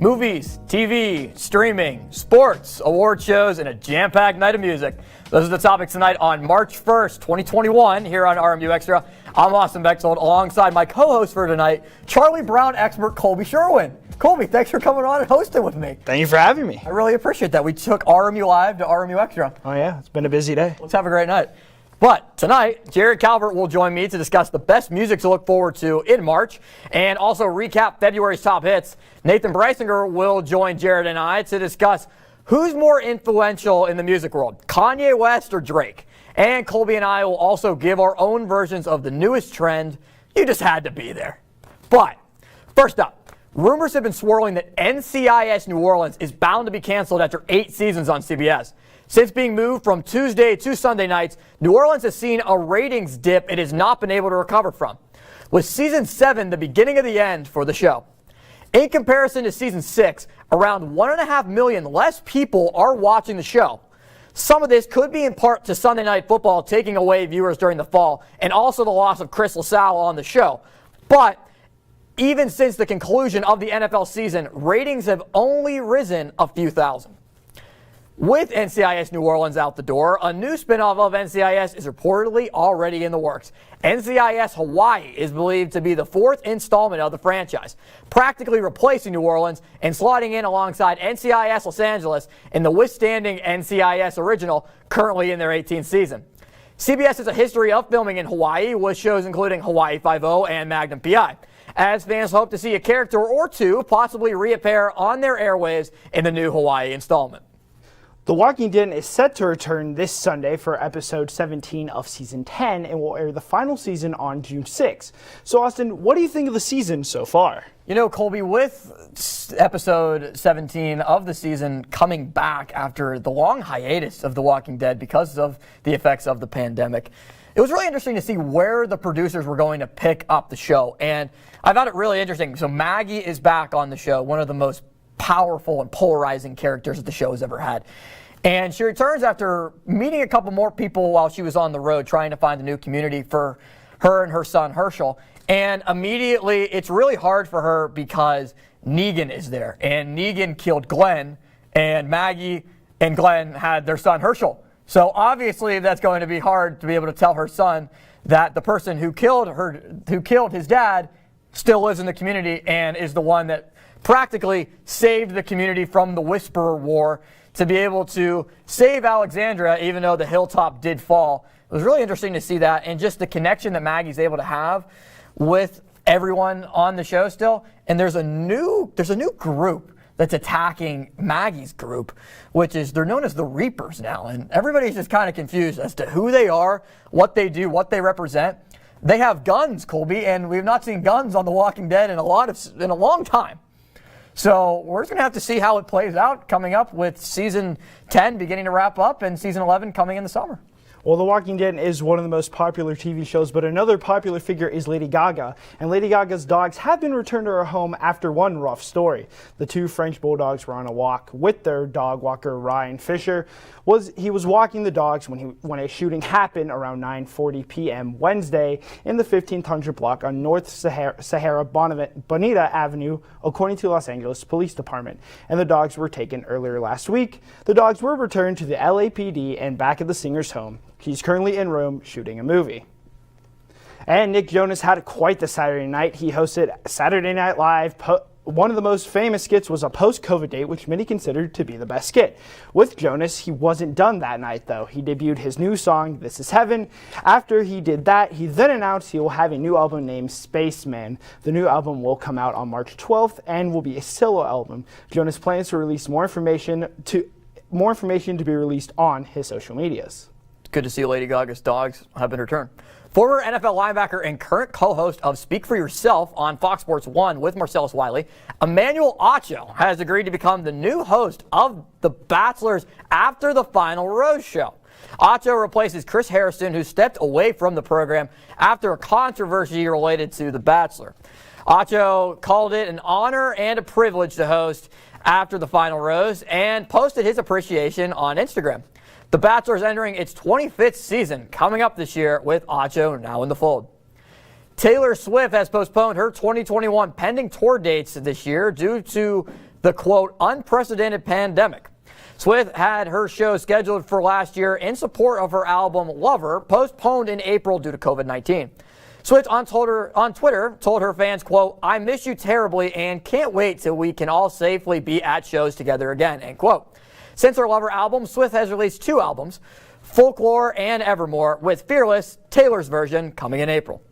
Movies, TV, streaming, sports, award shows, and a jam-packed night of music. Those are the topics tonight on March 1st, 2021, here on RMU Extra. I'm Austin Bechtold, alongside my co-host for tonight, Charlie Brown expert Colby Sherwin. Colby, thanks for coming on and hosting with me. Thank you for having me. I really appreciate that. We took RMU Live to RMU Extra. Oh yeah, it's been a busy day. Let's have a great night. But tonight, Jared Calvert will join me to discuss the best music to look forward to in March and also recap February's top hits. Nathan Breisinger will join Jared and I to discuss who's more influential in the music world, Kanye West or Drake. And Colby and I will also give our own versions of the newest trend. You just had to be there. But first up, rumors have been swirling that NCIS New Orleans is bound to be canceled after 8 seasons on CBS. Since being moved from Tuesday to Sunday nights, New Orleans has seen a ratings dip it has not been able to recover from, with Season 7 the beginning of the end for the show. In comparison to Season 6, around 1.5 million less people are watching the show. Some of this could be in part to Sunday Night Football taking away viewers during the fall, and also the loss of Chris LaSalle on the show. But even since the conclusion of the NFL season, ratings have only risen a few thousand. With NCIS New Orleans out the door, a new spinoff of NCIS is reportedly already in the works. NCIS Hawaii is believed to be the 4th installment of the franchise, practically replacing New Orleans and slotting in alongside NCIS Los Angeles in the withstanding NCIS original, currently in their 18th season. CBS has a history of filming in Hawaii, with shows including Hawaii Five-0 and Magnum P.I., as fans hope to see a character or two possibly reappear on their airwaves in the new Hawaii installment. The Walking Dead is set to return this Sunday for episode 17 of season 10 and will air the final season on June 6. So Austin, what do you think of the season so far? You know, Colby, with episode 17 of the season coming back after the long hiatus of The Walking Dead because of the effects of the pandemic, it was really interesting to see where the producers were going to pick up the show. And I found it really interesting. So Maggie is back on the show, one of the most powerful and polarizing characters that the show has ever had. And she returns after meeting a couple more people while she was on the road trying to find a new community for her and her son Herschel. And immediately it's really hard for her because Negan is there. And Negan killed Glenn, and Maggie and Glenn had their son Herschel. So obviously that's going to be hard to be able to tell her son that the person who killed his dad still lives in the community and is the one that practically saved the community from the Whisperer War to be able to save Alexandria, even though the hilltop did fall. It was really interesting to see that, and just the connection that Maggie's able to have with everyone on the show still. And there's a new group that's attacking Maggie's group, which is, they're known as the Reapers now, and everybody's just kind of confused as to who they are, what they do, what they represent. They have guns, Colby, and we've not seen guns on The Walking Dead in a long time. So we're just going to have to see how it plays out coming up with Season 10 beginning to wrap up and Season 11 coming in the summer. Well, The Walking Dead is one of the most popular TV shows, but another popular figure is Lady Gaga. And Lady Gaga's dogs have been returned to her home after one rough story. The 2 French bulldogs were on a walk with their dog walker, Ryan Fisher. He was walking the dogs when a shooting happened around 9:40 p.m. Wednesday in the 1500 block on North Sahara Bonita Avenue, according to Los Angeles Police Department. And the dogs were taken earlier last week. The dogs were returned to the LAPD and back at the singer's home. He's currently in Rome shooting a movie. And Nick Jonas had quite the Saturday night. He hosted Saturday Night Live. One of the most famous skits was a post-COVID date, which many considered to be the best skit. With Jonas, he wasn't done that night, though. He debuted his new song, This Is Heaven. After he did that, he then announced he will have a new album named Spaceman. The new album will come out on March 12th and will be a solo album. Jonas plans to release more information to be released on his social medias. It's good to see Lady Gaga's dogs have been returned. Former NFL linebacker and current co-host of Speak for Yourself on Fox Sports 1 with Marcellus Wiley, Emmanuel Acho has agreed to become the new host of The Bachelor's After the Final Rose show. Acho replaces Chris Harrison, who stepped away from the program after a controversy related to The Bachelor. Acho called it an honor and a privilege to host After the Final Rose and posted his appreciation on Instagram. The Bachelor is entering its 25th season coming up this year, with Acho now in the fold. Taylor Swift has postponed her 2021 pending tour dates this year due to the, quote, unprecedented pandemic. Swift had her show scheduled for last year in support of her album Lover, postponed in April due to COVID-19. Swift on Twitter told her fans, quote, I miss you terribly and can't wait till we can all safely be at shows together again, end quote. Since her Lover album, Swift has released 2 albums, Folklore and Evermore, with Fearless, Taylor's version, coming in April.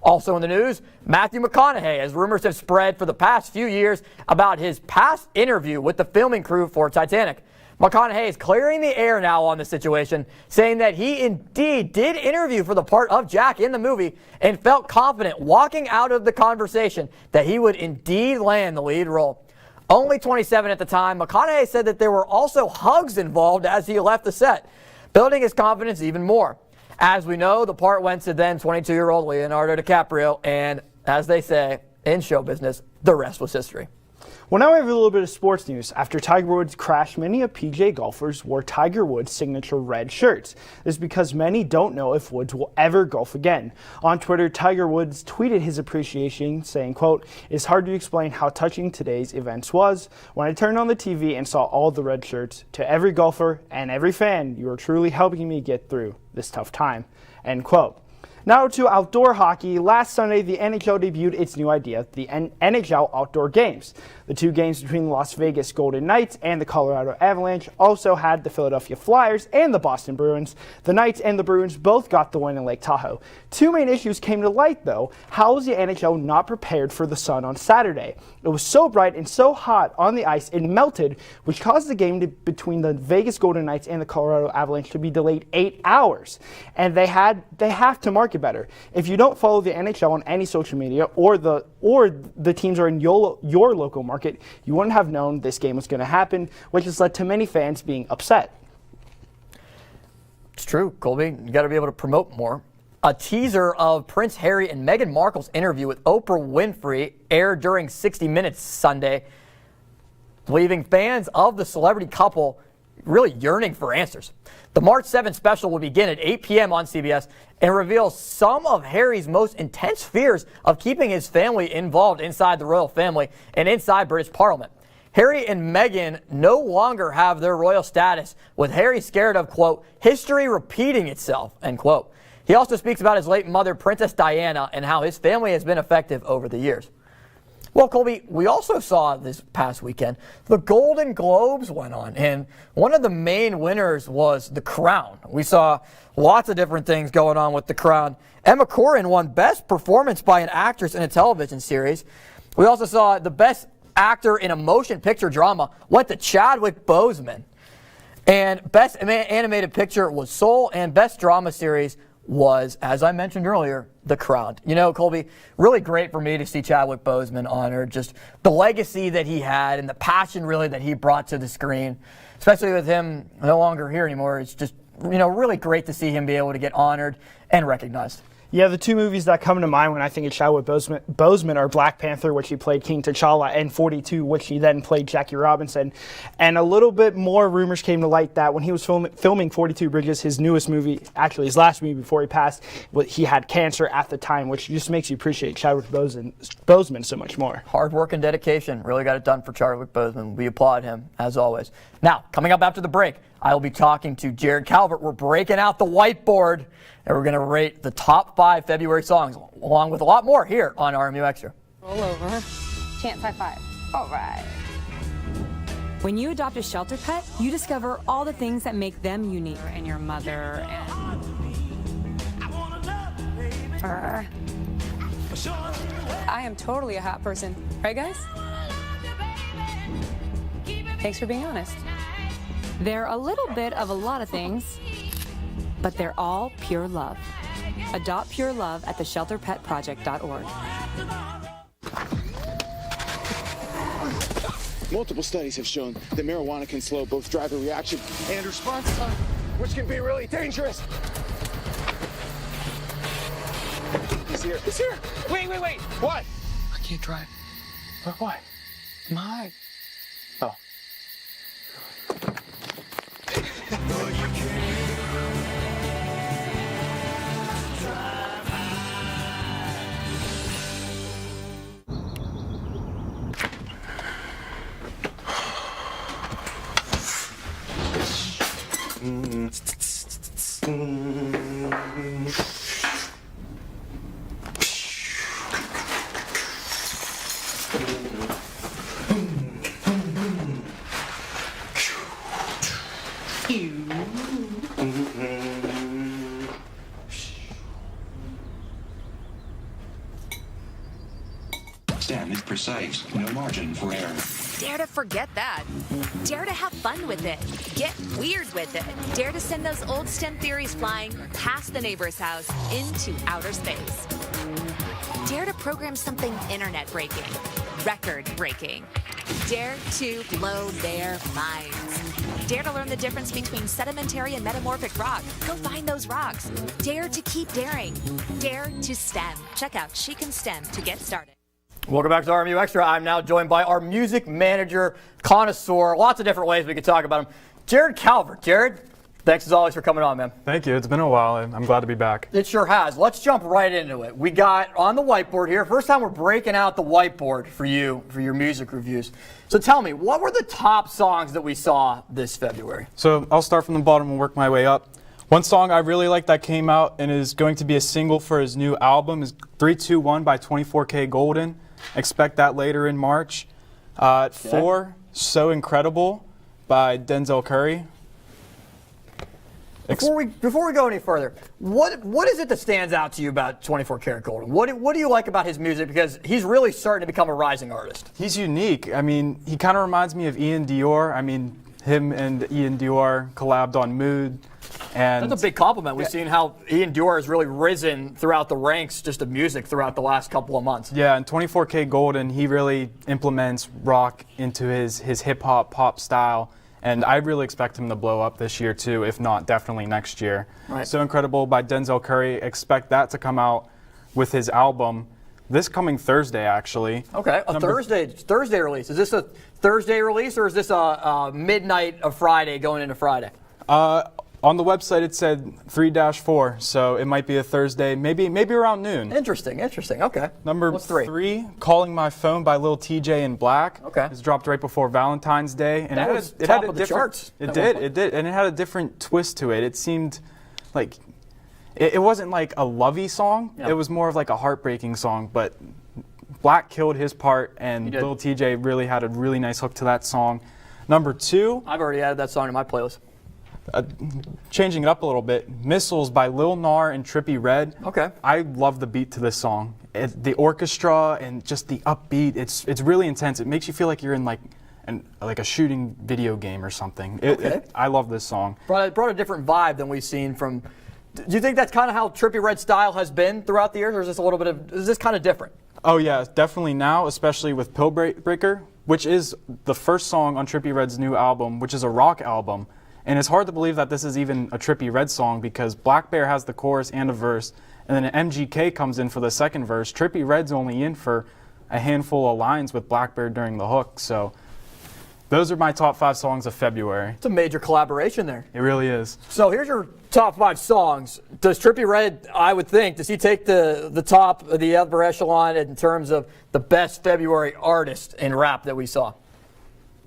Also in the news, Matthew McConaughey, as rumors have spread for the past few years about his past interview with the filming crew for Titanic. McConaughey is clearing the air now on the situation, saying that he indeed did interview for the part of Jack in the movie and felt confident walking out of the conversation that he would indeed land the lead role. Only 27 at the time, McConaughey said that there were also hugs involved as he left the set, building his confidence even more. As we know, the part went to then 22-year-old Leonardo DiCaprio, and as they say in show business, the rest was history. Well, now we have a little bit of sports news. After Tiger Woods crashed, many of PGA golfers wore Tiger Woods' signature red shirts. This is because many don't know if Woods will ever golf again. On Twitter, Tiger Woods tweeted his appreciation, saying, quote, it's hard to explain how touching today's events was. When I turned on the TV and saw all the red shirts, to every golfer and every fan, you are truly helping me get through this tough time, end quote. Now to outdoor hockey. Last Sunday, the NHL debuted its new idea, the NHL Outdoor Games. The 2 games between the Las Vegas Golden Knights and the Colorado Avalanche also had the Philadelphia Flyers and the Boston Bruins. The Knights and the Bruins both got the win in Lake Tahoe. 2 main issues came to light, though. How was the NHL not prepared for the sun on Saturday? It was so bright and so hot on the ice it melted, which caused the game between the Vegas Golden Knights and the Colorado Avalanche to be delayed 8 hours. And they have to market better. If you don't follow the NHL on any social media or the teams are in your local market, you wouldn't have known this game was going to happen, which has led to many fans being upset. It's true, Colby. You got to be able to promote more. A teaser of Prince Harry and Meghan Markle's interview with Oprah Winfrey aired during 60 Minutes Sunday, leaving fans of the celebrity couple really yearning for answers. The March 7th special will begin at 8 p.m. on CBS and reveal some of Harry's most intense fears of keeping his family involved inside the royal family and inside British Parliament. Harry and Meghan no longer have their royal status, with Harry scared of, quote, history repeating itself, end quote. He also speaks about his late mother, Princess Diana, and how his family has been effective over the years. Well, Colby, we also saw this past weekend, the Golden Globes went on, and one of the main winners was The Crown. We saw lots of different things going on with The Crown. Emma Corrin won Best Performance by an Actress in a Television Series. We also saw the Best Actor in a Motion Picture Drama went to Chadwick Boseman. And Best Animated Picture was Soul, and Best Drama Series was, as I mentioned earlier, The Crown. You know, Colby, really great for me to see Chadwick Boseman honored. Just the legacy that he had and the passion really that he brought to the screen, especially with him no longer here anymore. It's just, you know, really great to see him be able to get honored and recognized. Yeah, the 2 movies that come to mind when I think of Chadwick Boseman are Black Panther, which he played King T'Challa, and 42, which he then played Jackie Robinson. And a little bit more rumors came to light that when he was filming 42 Bridges, his newest movie, actually his last movie before he passed, he had cancer at the time, which just makes you appreciate Chadwick Boseman so much more. Hard work and dedication really got it done for Chadwick Boseman. We applaud him, as always. Now, coming up after the break, I will be talking to Jared Calvert. We're breaking out the whiteboard, and we're going to rate the top 5 February songs, along with a lot more here on RMU Extra. Roll over. Chance high five. All right. When you adopt a shelter pet, you discover all the things that make them unique. And your mother and... I am totally a hot person. Right, guys? Thanks for being honest. They're a little bit of a lot of things, but they're all pure love. Adopt pure love at theshelterpetproject.org. Multiple studies have shown that marijuana can slow both driver reaction and response time, which can be really dangerous. He's here. He's here. Wait. What? I can't drive. Why? My. Oh. Stem is precise, no margin for error. Dare to forget that. Dare to have fun with it. Get weird with it. Dare to send those old STEM theories flying past the neighbor's house into outer space. Dare to program something internet-breaking, record-breaking. Dare to blow their minds. Dare to learn the difference between sedimentary and metamorphic rock. Go find those rocks. Dare to keep daring. Dare to STEM. Check out Chic and STEM to get started. Welcome back to RMU Extra. I'm now joined by our music manager, connoisseur, lots of different ways we could talk about him, Jared Calvert. Jared, thanks as always for coming on, man. Thank you. It's been a while. I'm glad to be back. It sure has. Let's jump right into it. We got on the whiteboard here. First time we're breaking out the whiteboard for you, for your music reviews. So tell me, what were the top songs that we saw this February? So I'll start from the bottom and work my way up. One song I really like that came out and is going to be a single for his new album is 321 by 24K Golden. Expect that later in March. 4, So Incredible by Denzel Curry. Before we go any further, what is it that stands out to you about 24 Karat Golden? What do you like about his music? Because he's really starting to become a rising artist. He's unique. I mean, he kind of reminds me of Ian Dior. I mean, him and Ian Dior collabed on Mood. And that's a big compliment. We've seen how Ian Dior has really risen throughout the ranks just of music throughout the last couple of months. Yeah, and 24K Golden, he really implements rock into his hip-hop pop style. And I really expect him to blow up this year too, if not definitely next year. Right. So Incredible by Denzel Curry. Expect that to come out with his album this coming Thursday, actually. Okay, a Thursday release. Is this a Thursday release or is this a midnight of Friday going into Friday? On the website it said 3-4, so it might be a Thursday, maybe around noon. Interesting. Okay. Number 3, Calling My Phone by Lil TJ and Black. Okay. It's dropped right before Valentine's Day, and That was top of the charts. It did, and it had a different twist to it. It seemed like it wasn't like a lovey song. Yep. It was more of like a heartbreaking song, but Black killed his part, and Lil TJ really had a really nice hook to that song. Number 2. I've already added that song to my playlist. Changing it up a little bit, Missiles by Lil Nar and Trippie Redd. Okay. I love the beat to this song. The orchestra and just the upbeat, it's really intense. It makes you feel like you're in like a shooting video game or something. I love this song. Brought a different vibe than we've seen from. Do you think that's kind of how Trippie Redd's style has been throughout the years, or is this kind of different? Oh yeah, definitely now, especially with Pill Breaker, which is the first song on Trippie Redd's new album, which is a rock album. And it's hard to believe that this is even a Trippie Redd song because Black Bear has the chorus and a verse, and then an MGK comes in for the second verse. Trippie Redd's only in for a handful of lines with Black Bear during the hook. So those are my top 5 songs of February. It's a major collaboration there. It really is. So here's your top 5 songs. Does Trippie Redd, I would think, does he take the top of the upper echelon in terms of the best February artist in rap that we saw?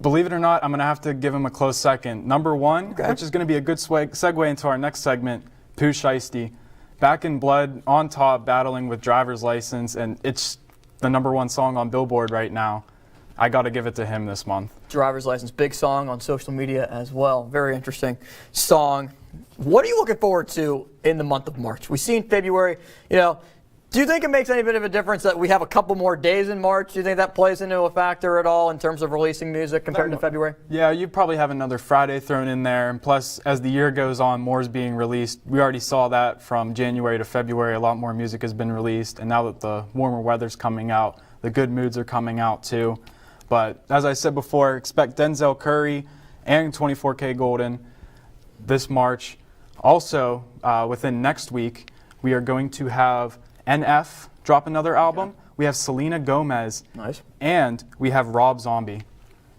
Believe it or not, I'm going to have to give him a close second. Number 1, which is going to be a good segue into our next segment, Pooh Shiesty. Back in Blood, on top, battling with Driver's License, and it's the number 1 song on Billboard right now. I got to give it to him this month. Driver's License, big song on social media as well. Very interesting song. What are you looking forward to in the month of March? We've seen February, do you think it makes any bit of a difference that we have a couple more days in March? Do you think that plays into a factor at all in terms of releasing music compared to February? Yeah, you probably have another Friday thrown in there. And plus, as the year goes on, more is being released. We already saw that from January to February. A lot more music has been released. And now that the warmer weather's coming out, the good moods are coming out too. But as I said before, expect Denzel Curry and 24K Golden this March. Also, within next week, we are going to have NF drop another album. Okay. We have Selena Gomez. Nice. And we have Rob Zombie.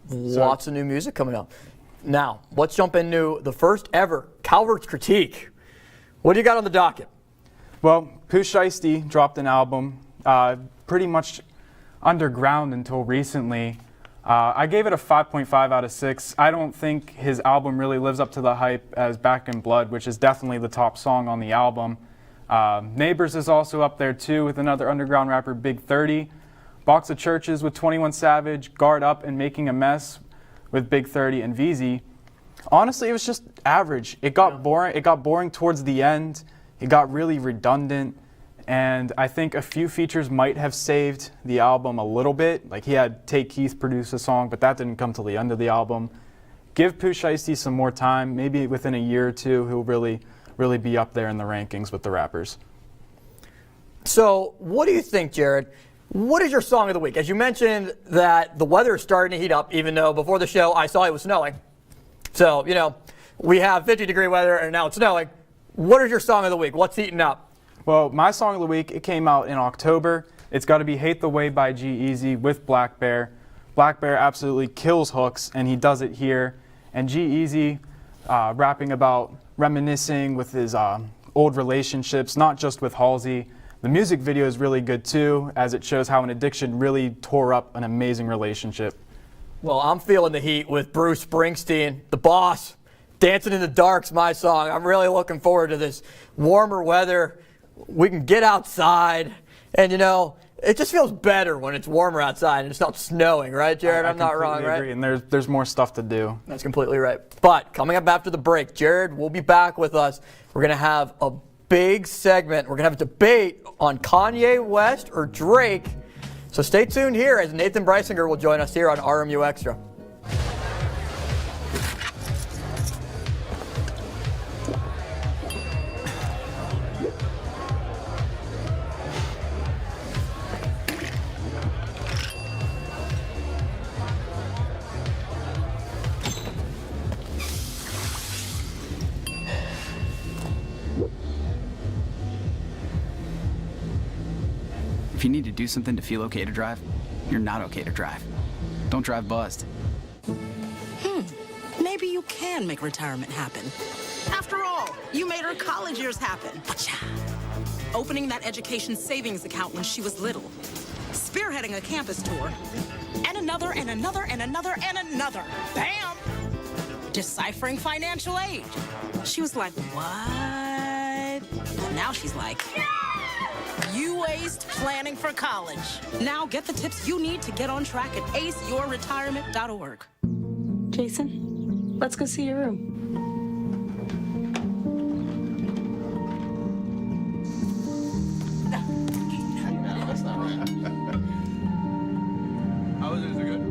Lots of new music coming up. Now, let's jump into the first ever Calvert's Critique. What do you got on the docket? Well, Pooh Shiesty dropped an album, pretty much underground until recently. I gave it a 5.5 out of 6. I don't think his album really lives up to the hype as Back in Blood, which is definitely the top song on the album. Neighbors is also up there too with another underground rapper, Big 30. Box of Churches with 21 Savage, Guard Up and Making a Mess with Big 30 and VZ. Honestly, it was just average. It got boring. It got boring towards the end. It got really redundant. And I think a few features might have saved the album a little bit. Like he had Take Keith produce a song, but that didn't come till the end of the album. Give Pooh Shiesty some more time. Maybe within a year or two, he'll really be up there in the rankings with the rappers. So what do you think, Jared? What is your song of the week? As you mentioned that the weather is starting to heat up, even though before the show I saw it was snowing. So, you know, we have 50-degree weather and now it's snowing. What is your song of the week? What's heating up? Well, my song of the week, it came out in October. It's got to be Hate the Way by G-Eazy with Black Bear. Black Bear absolutely kills hooks, and he does it here. And G-Eazy rapping about reminiscing with his old relationships, not just with Halsey. The music video is really good too, as it shows how an addiction really tore up an amazing relationship. Well, I'm feeling the heat with Bruce Springsteen, the boss. Dancing in the Dark's my song. I'm really looking forward to this warmer weather. We can get outside, and you know, it just feels better when it's warmer outside and it's not snowing, right, Jared? I'm not wrong, right? Agree. And there's more stuff to do. That's completely right. But coming up after the break, Jared will be back with us. We're going to have a big segment. We're going to have a debate on Kanye West or Drake. So stay tuned here as Nathan Breisinger will join us here on RMU Extra. If you need to do something to feel okay to drive, you're not okay to drive. Don't drive buzzed. Maybe you can make retirement happen. After all, you made her college years happen. Opening that education savings account when she was little. Spearheading a campus tour. And another, and another, and another, and another. Bam! Deciphering financial aid. She was like, what? And now she's like, yeah! You aced planning for college. Now get the tips you need to get on track at aceyourretirement.org. Jason, let's go see your room. That's not right. How is it good?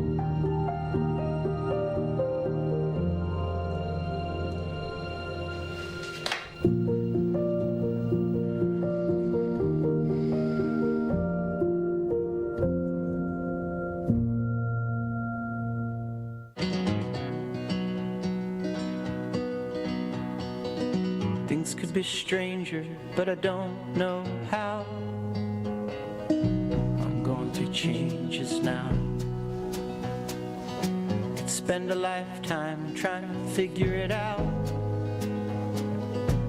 Things could be stranger, but I don't know how. I'm going through changes now. Could spend a lifetime trying to figure it out.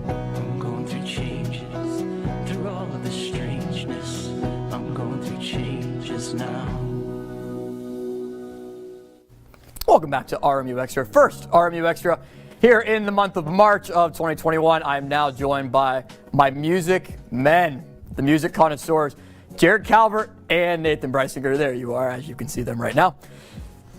I'm going through changes, through all of the strangeness. I'm going through changes now. Welcome back to RMU Extra. First RMU Extra here in the month of March of 2021. I'm now joined by my music men, the music connoisseurs, Jared Calvert and Nathan Breisinger. There you are, as you can see them right now.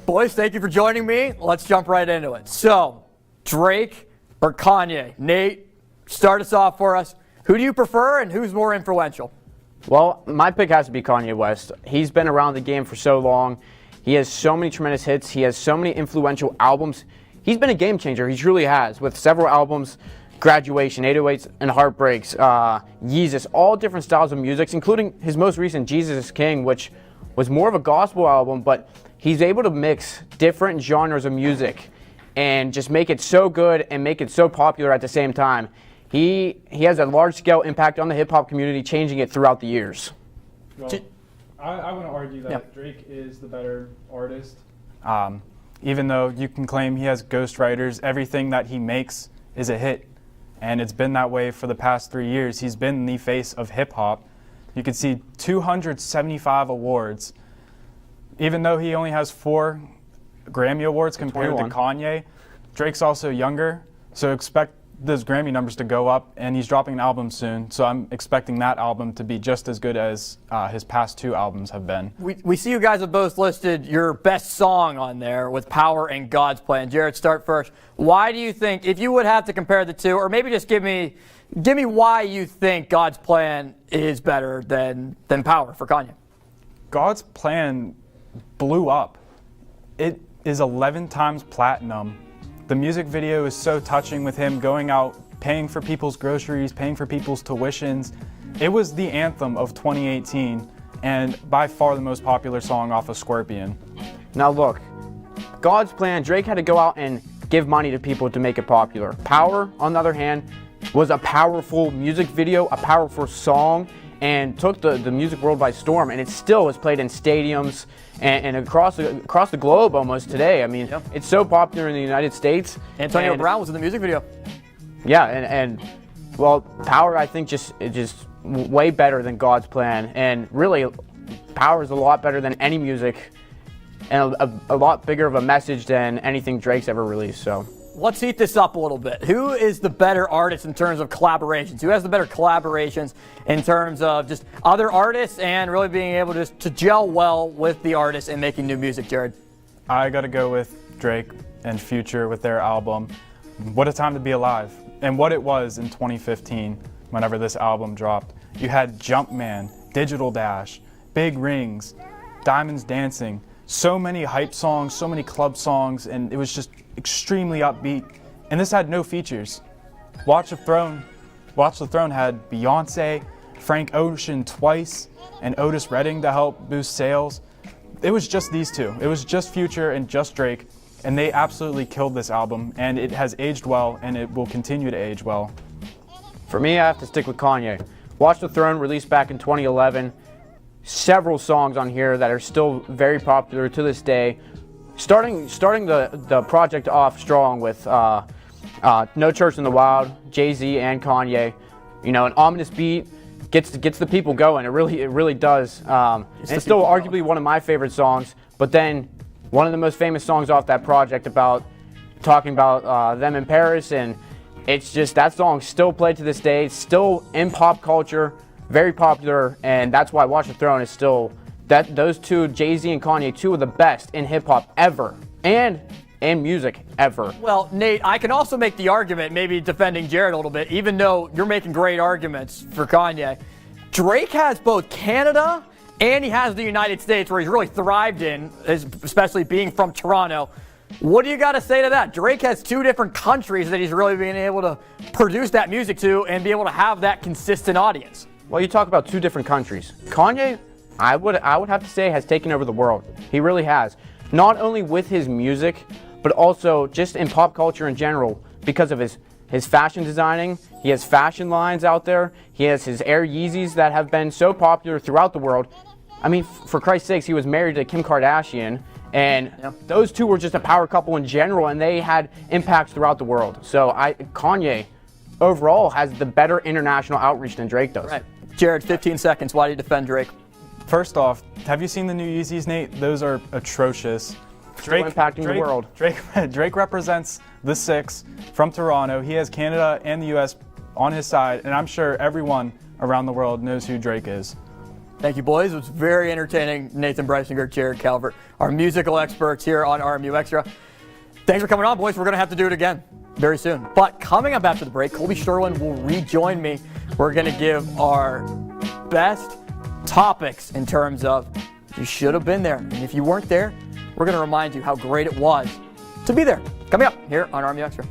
Boys, thank you for joining me. Let's jump right into it. So, Drake or Kanye? Nate, start us off for us. Who do you prefer and who's more influential? Well, my pick has to be Kanye West. He's been around the game for so long. He has so many tremendous hits. He has so many influential albums. He's been a game changer. He truly has, with several albums, Graduation, 808s and Heartbreaks, Yeezus, all different styles of music, including his most recent Jesus is King, which was more of a gospel album, but he's able to mix different genres of music and just make it so good and make it so popular at the same time. He has a large-scale impact on the hip-hop community, changing it throughout the years. Well, I want to argue that Drake is the better artist. Even though you can claim he has ghostwriters, everything that he makes is a hit. And it's been that way for the past 3 years. He's been the face of hip-hop. You can see 275 awards. Even though he only has 4 Grammy Awards compared 21. to Kanye, Drake's also younger, so expect those Grammy numbers to go up, and he's dropping an album soon, so I'm expecting that album to be just as good as his past 2 albums have been. We see you guys have both listed your best song on there with Power and God's Plan. Jared, start first. Why do you think, if you would have to compare the two, or maybe just give me why you think God's Plan is better than Power for Kanye? God's Plan blew up. It is 11 times platinum. The music video is so touching with him going out, paying for people's groceries, paying for people's tuitions. It was the anthem of 2018 and by far the most popular song off of Scorpion. Now look, God's Plan, Drake had to go out and give money to people to make it popular. Power, on the other hand, was a powerful music video, a powerful song, and took the music world by storm, and it still is played in stadiums and across the globe almost today. I mean, It's so popular in the United States. Antonio Brown was in the music video. Yeah, and well, Power, I think, just way better than God's Plan, and really, Power is a lot better than any music, and a lot bigger of a message than anything Drake's ever released. So. Let's heat this up a little bit. Who is the better artist in terms of collaborations? Who has the better collaborations in terms of just other artists and really being able to gel well with the artists and making new music, Jared? I gotta go with Drake and Future with their album, What a Time to Be Alive, and what it was in 2015 whenever this album dropped. You had Jumpman, Digital Dash, Big Rings, Diamonds Dancing, so many hype songs, so many club songs, and it was just extremely upbeat. And this had no features. Watch the Throne had Beyonce, Frank Ocean twice, and Otis Redding to help boost sales. It was just these two. It was just Future and just Drake, and they absolutely killed this album, and it has aged well, and it will continue to age well. For me, I have to stick with Kanye. Watch the Throne, released back in 2011. Several songs on here that are still very popular to this day. Starting the project off strong with No Church in the Wild, Jay-Z and Kanye. You know, an ominous beat gets the people going. It really does. It's still arguably one of my favorite songs. But then one of the most famous songs off that project talking about them in Paris, and it's just that song's still played to this day. It's still in pop culture. Very popular, and that's why Watch the Throne is still those two, Jay-Z and Kanye, two of the best in hip-hop ever, and in music ever. Well, Nate, I can also make the argument, maybe defending Jared a little bit, even though you're making great arguments for Kanye. Drake has both Canada and he has the United States, where he's really thrived in, especially being from Toronto. What do you got to say to that? Drake has 2 different countries that he's really being able to produce that music to and be able to have that consistent audience. Well, you talk about 2 different countries. Kanye, I would have to say, has taken over the world. He really has. Not only with his music, but also just in pop culture in general, because of his fashion designing. He has fashion lines out there. He has his Air Yeezys that have been so popular throughout the world. I mean, for Christ's sakes, he was married to Kim Kardashian, and those two were just a power couple in general, and they had impacts throughout the world. So Kanye overall has the better international outreach than Drake does. Right. Jared, 15 seconds. Why do you defend Drake? First off, have you seen the new Yeezys, Nate? Those are atrocious. Drake impacting the world. Drake represents the 6 from Toronto. He has Canada and the U.S. on his side, and I'm sure everyone around the world knows who Drake is. Thank you, boys. It was very entertaining. Nathan Breisinger, Jared Calvert, our musical experts here on RMU Extra. Thanks for coming on, boys. We're going to have to do it again very soon. But coming up after the break, Colby Sherwin will rejoin me. We're going to give our best topics in terms of you should have been there. And if you weren't there, we're going to remind you how great it was to be there. Coming up here on RMU Extra.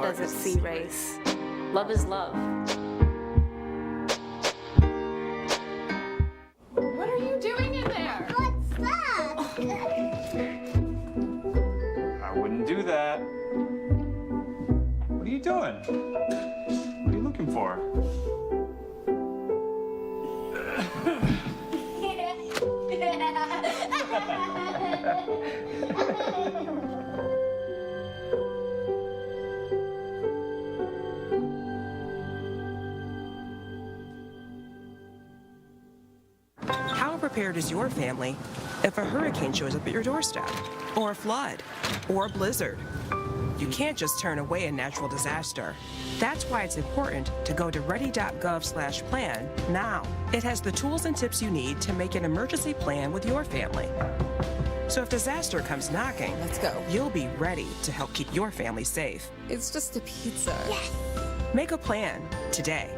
Doesn't see race. Love is love. What are you doing in there? What's that? I wouldn't do that. What are you doing? What are you looking for? How prepared is your family if a hurricane shows up at your doorstep, or a flood, or a blizzard? You can't just turn away a natural disaster. That's why it's important to go to ready.gov/plan now. It has the tools and tips you need to make an emergency plan with your family. So if disaster comes knocking, Let's go. you'll be ready to help keep your family safe. It's just a pizza. Yes. Make a plan today.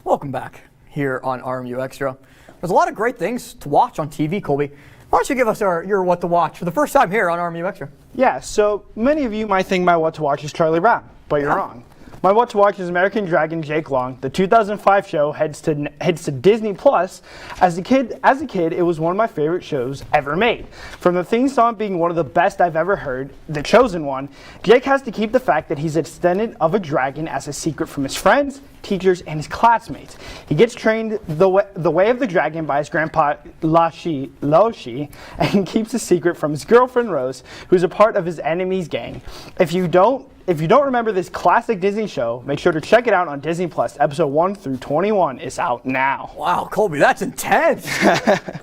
Welcome back here on RMU Extra. There's a lot of great things to watch on TV, Colby. Why don't you give us your what to watch for the first time here on RMU Extra? Yeah, so many of you might think my what to watch is Charlie Brown, but you're wrong. My what to watch is American Dragon Jake Long. The 2005 show heads to Disney Plus. As a kid, it was one of my favorite shows ever made. From the theme song being one of the best I've ever heard, The Chosen One, Jake has to keep the fact that he's a descendant of a dragon as a secret from his friends, teachers, and his classmates. He gets trained the way of the dragon by his grandpa Lo Shi, and keeps a secret from his girlfriend Rose, who's a part of his enemy's gang. If you don't remember this classic Disney show, make sure to check it out on Disney Plus. Episode 1 through 21 is out now. Wow, Colby, that's intense.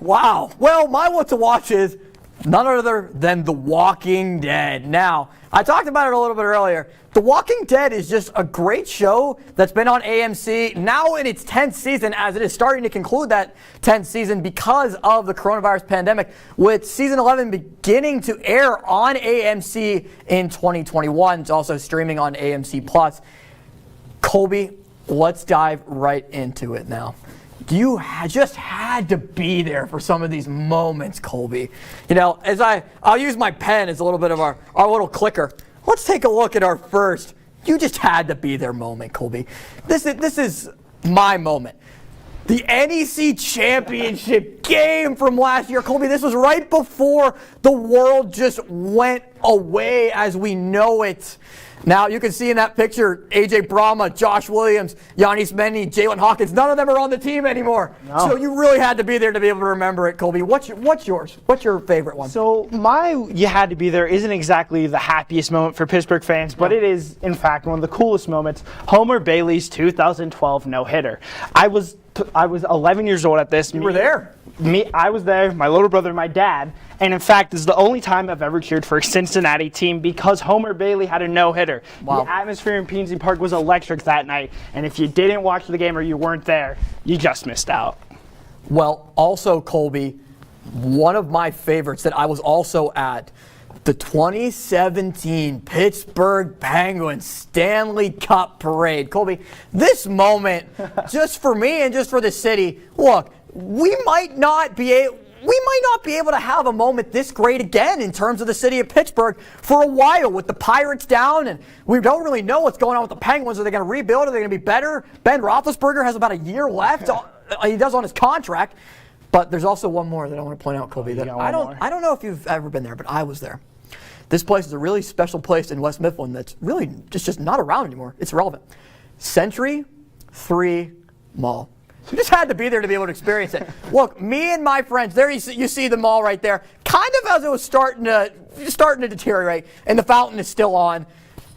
Wow. Well, my what to watch is none other than The Walking Dead. Now, I talked about it a little bit earlier. The Walking Dead is just a great show that's been on AMC now in its 10th season, as it is starting to conclude that 10th season because of the coronavirus pandemic, with season 11 beginning to air on AMC in 2021. It's also streaming on AMC Plus. Colby, let's dive right into it now. You just had to be there for some of these moments, Colby. You know, I'll use my pen as a little bit of our little clicker. Let's take a look at our first "you just had to be there" moment, Colby. This is my moment. The NEC Championship game from last year, Colby. This was right before the world just went away as we know it. Now, you can see in that picture, AJ Brahma, Josh Williams, Giannis Mendy, Jalen Hawkins. None of them are on the team anymore. No. So you really had to be there to be able to remember it, Colby. What's yours? What's your favorite one? So my "you had to be there" isn't exactly the happiest moment for Pittsburgh fans, but it is, in fact, one of the coolest moments. Homer Bailey's 2012 no-hitter. I was 11 years old at this. You were there? I was there, my little brother, my dad, and in fact, this is the only time I've ever cheered for a Cincinnati team because Homer Bailey had a no-hitter. Wow. The atmosphere in PNC Park was electric that night, and if you didn't watch the game or you weren't there, you just missed out. Well, also, Colby, one of my favorites that I was also at, the 2017 Pittsburgh Penguins Stanley Cup Parade. Colby, this moment, just for me and just for the city, look, we might not be able to have a moment this great again in terms of the city of Pittsburgh for a while with the Pirates down, and we don't really know what's going on with the Penguins. Are they going to rebuild? Are they going to be better? Ben Roethlisberger has about a year left. He does on his contract. But there's also one more that I want to point out, Colby. That I don't know if you've ever been there, but I was there. This place is a really special place in West Mifflin that's really just not around anymore. It's irrelevant. Century 3 Mall. You just had to be there to be able to experience it. Look, me and my friends, there you see the mall right there, kind of as it was starting to deteriorate, and the fountain is still on.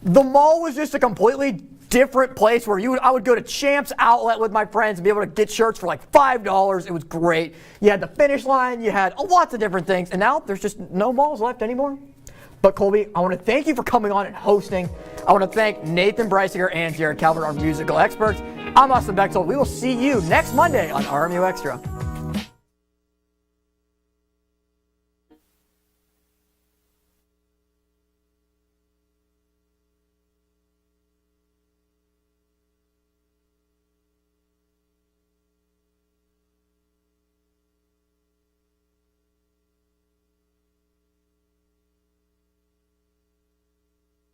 The mall was just a completely different place where I would go to Champs Outlet with my friends and be able to get shirts for like $5. It was great. You had the finish line, you had lots of different things, and now there's just no malls left anymore. But Colby, I want to thank you for coming on and hosting. I want to thank Nathan Breisinger and Jared Calvert, our musical experts. I'm Austin Bechtold. We will see you next Monday on RMU Extra.